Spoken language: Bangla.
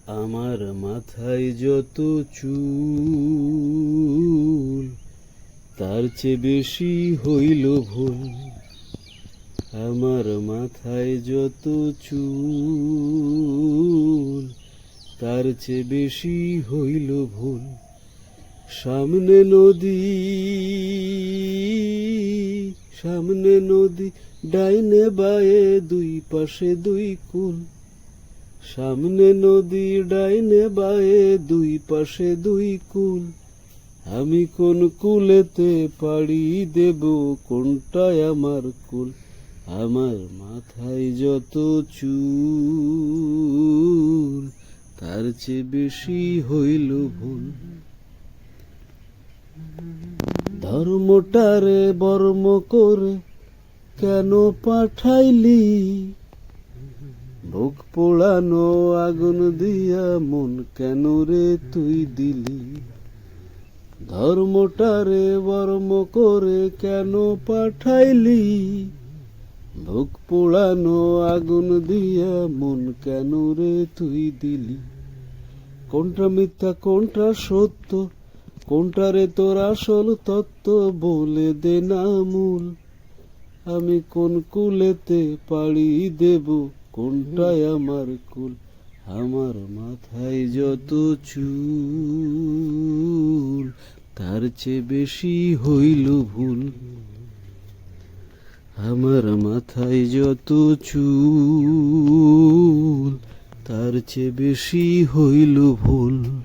আমার মাথায় যত চুল তার চেয়ে বেশি হইল ভুল। আমার মাথায় যত চুল তার চেয়ে বেশি হইল ভুল। সামনে নদী, সামনে নদী, ডাইনে বায়ে দুই পাশে দুই কুল। সামনে নদী, ডাইনে বায়ে দুই পাশে দুই কুল। আমি কোন কুলেতে পাড়ি দেব, কোনটায় আমার কুল? আমার মাথায় যত চুল তার চেয়ে বেশি হইল ভুল। ধর্মটারে বর্ম করে কেন পাঠাইলি? বুক পোড়ানো আগুন দিয়া মন কেন রে তুই দিলি? ধর্মটারে বর্ম করে কেন পাঠাইলি? বুক পোড়ানো আগুন দিয়া মন কেন রে তুই দিলি? কোনটা মিথ্যা কোনটা সত্য, কোনটা রে তোর আসল তত্ত্ব, বলে দে না মূল। আমি কোন কুলেতে পাড়ি দেব, কোনটায় আমার কুল? আমার মাথায় যত চুল তার চেয়ে বেশি হইল ভুল। আমার মাথায় যত চুল তার চেয়ে বেশি হইল ভুল।